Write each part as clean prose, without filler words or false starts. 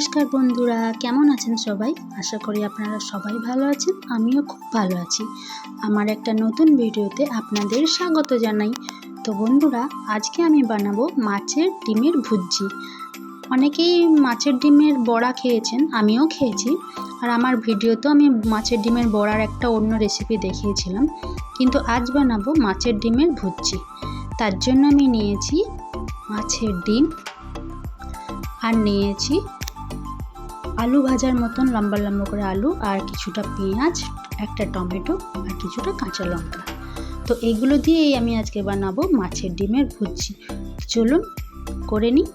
নমস্কার বন্ধুরা, কেমন আছেন সবাই? আশা করি আপনারা সবাই ভালো আছেন। আমিও খুব ভালো আছি। আমার একটা নতুন ভিডিওতে আপনাদের স্বাগত জানাই। তো বন্ধুরা, আজকে আমি বানাবো মাছের ডিমের ভুজি। অনেকেই মাছের ডিমের বড়া খেয়েছেন, আমিও খেয়েছি। আর আমার ভিডিওতেও আমি মাছের ডিমের বড়ার একটা অন্য রেসিপি দেখিয়েছিলাম, কিন্তু আজ বানাবো মাছের ডিমের ভুজি। তার জন্য আমি নিয়েছি মাছের ডিম, আর নিয়েছি আলু ভাজার মতন লম্বা লম্বা করে আলু, আর কিছুটা পেঁয়াজ, একটা টমেটো, আর কিছুটা কাঁচা লঙ্কা। তো এগুলো দিয়েই আমি আজকে বানাবো মাছের ডিমের ভুজি। চলুন করে নিই।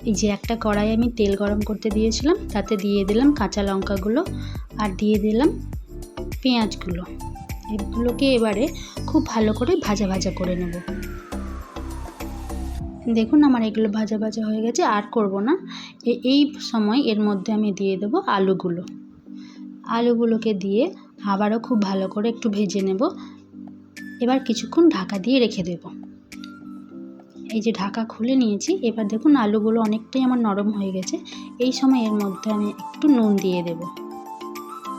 এই যে একটা কড়াই আমি তেল গরম করতে দিয়েছিলাম, তাতে দিয়ে দিলাম কাঁচা লঙ্কাগুলো আর দিয়ে দিলাম পেঁয়াজগুলো। এগুলোকে এবারে খুব ভালো করে ভাজা ভাজা করে নেব। দেখুন আমার এগুলো ভাজা ভাজা হয়ে গেছে, আর করব না। এই সময় এর মধ্যে আমি দিয়ে দেব আলুগুলোকে দিয়ে আবারও খুব ভালো করে একটু ভেজে নেব। এবার কিছুক্ষণ ঢাকা দিয়ে রেখে দেব। এই যে ঢাকা খুলে নিয়েছি। এবার দেখুন আলুগুলো অনেকটাই আমার নরম হয়ে গেছে। এই সময় এর মধ্যে আমি একটু নুন দিয়ে দেব।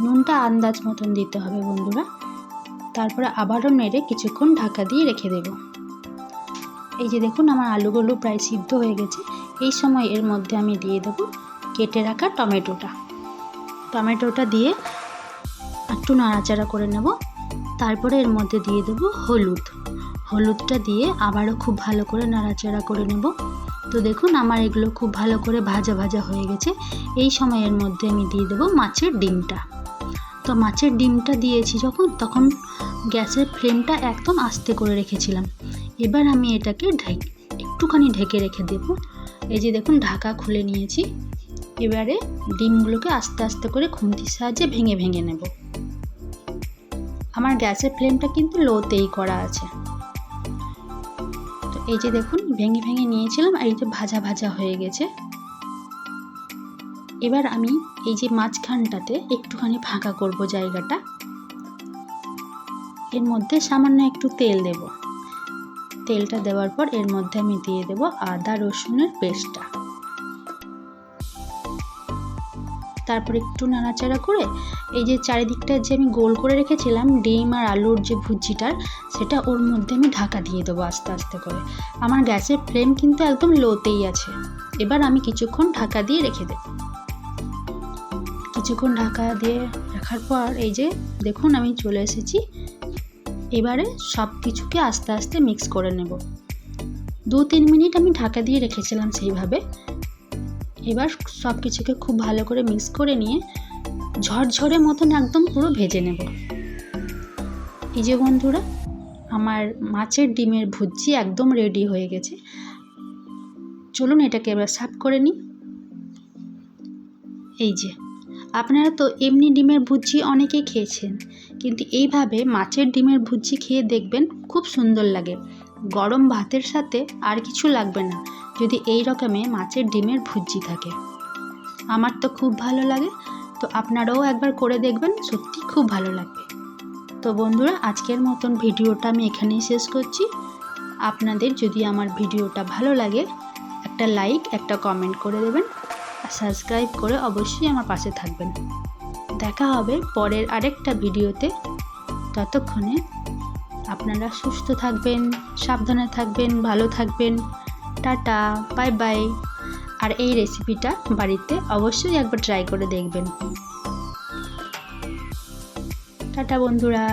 নুনটা আন্দাজ মতন দিতে হবে বন্ধুরা। তারপরে আবারও নেড়ে কিছুক্ষণ ঢাকা দিয়ে রেখে দেব। এই যে দেখুন আমার আলুগুলো প্রায় সিদ্ধ হয়ে গেছে। এই সময় এর মধ্যে আমি দিয়ে দেব কেটে রাখা টমেটোটা দিয়ে একটু নাড়াচাড়া করে নেব। তারপরে এর মধ্যে দিয়ে দেব হলুদটা দিয়ে আবারও খুব ভালো করে নাড়াচাড়া করে নেব। তো দেখুন আমার এগুলো খুব ভালো করে ভাজা ভাজা হয়ে গেছে। এই সময় এর মধ্যে আমি দিয়ে দেব মাছের ডিমটা। তো মাছের ডিমটা দিয়েছি তখন গ্যাসের ফ্লেমটা একদম আস্তে করে রেখেছিলাম। এবার আমি এটাকে একটুখানি ঢেকে রেখে দেব। এই যে দেখুন ঢাকা খুলে নিয়েছি। এবারে ডিমগুলোকে আস্তে আস্তে করে খুন্তির সাহায্যে ভেঙে ভেঙে নেব। আমার গ্যাসের ফ্লেমটা কিন্তু লোতেই করা আছে। তো এই যে দেখুন ভেঙে ভেঙে নিয়েছিলাম, আর এই যে ভাজা ভাজা হয়ে গেছে। এবার আমি এই যে মাঝখানটাতে একটুখানি ফাঁকা করব জায়গাটা। এর মধ্যে সামান্য একটু তেল দেব। তেলটা দেওয়ার পর এর মধ্যে আমি দিয়ে দেব আদা রসুনের পেস্টটা। তারপর একটু নাড়াচাড়া করে এই যে চারিদিকটা যে আমি গোল করে রেখেছিলাম ডিম আর আলুর যে ভুজিটার, সেটা ওর মধ্যে আমি ঢাকা দিয়ে দেবো আস্তে আস্তে করে। আমার গ্যাসের ফ্লেম কিন্তু একদম লোতেই আছে। এবার আমি কিছুক্ষণ ঢাকা দিয়ে রেখে দেব। কিছুক্ষণ ঢাকা দিয়ে রাখার পর এই যে দেখুন আমি চলে এসেছি। এবারে সব কিছুকে আস্তে আস্তে মিক্স করে নেব। 2-3 মিনিট আমি ঢাকা দিয়ে রেখেছিলাম সেইভাবে। এবার সব কিছুকে খুব ভালো করে মিক্স করে নিয়ে ঝরঝরে মতন একদম পুরো ভেজে নেব। এই যে বন্ধুরা, আমার মাছের ডিমের ভুজি একদম রেডি হয়ে গেছে। চলুন এটাকে এবার সার্ভ করে নিই। এই যে আপনারা তো এমনি ডিমের ভুজি অনেকেই খেয়েছেন, কিন্তু এইভাবে মাছের ডিমের ভুজি খেয়ে দেখবেন, খুব সুন্দর লাগে। গরম ভাতের সাথে আর কিছু লাগবে না যদি এই রকমের মাছের ডিমের ভুজি থাকে। আমার তো খুব ভালো লাগে। তো আপনারাও একবার করে দেখবেন, সত্যি খুব ভালো লাগবে। তো বন্ধুরা, আজকের মতন ভিডিওটা আমি এখানেই শেষ করছি। আপনাদের যদি আমার ভিডিওটা ভালো লাগে, একটা লাইক একটা কমেন্ট করে দেবেন, আর সাবস্ক্রাইব করে অবশ্যই আমার পাশে থাকবেন। দেখা হবে পরের আরেকটা ভিডিওতে। ততক্ষণে আপনারা সুস্থ থাকবেন, সাবধানে থাকবেন, ভালো থাকবেন। Tata, bye bye. আর এই রেসিপিটা বাড়িতে অবশ্যই একবার ট্রাই করে দেখবেন। টাটা বন্ধুরা।